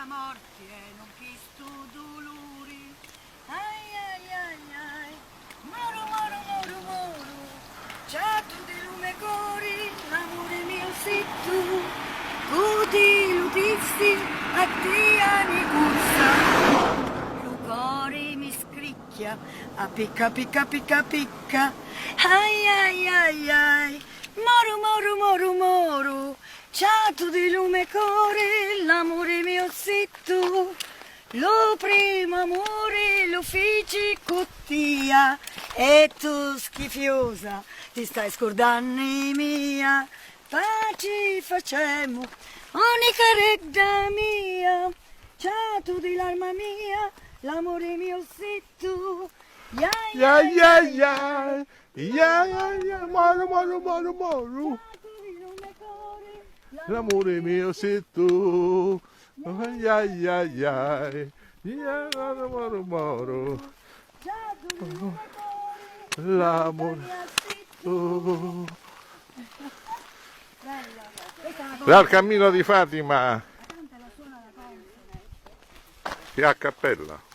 la morte e non questo dolore. Ai ai ai ai, moro moro moro moro, ciato di lume cori, l'amore mio sei tu, tutti lutissi a te anni cursa. Lo cuore mi scricchia, a picca picca picca picca, ai ai ai ai, moro moro moro moro, ciato di lume core, l'amore mio sei tu, lo primo amore lo feci cottia, e tu schifiosa ti stai scordando mia, pace facemmo, unica regda mia, ciato di l'arma mia, l'amore mio sei tu, ya Ya ya ya, ya ya ya, moro moro moro moro. L'amore mio sei tu. Ya ya ya, ya moro moro moro. L'amore tu. Dal cammino di Fatima. Si a cappella.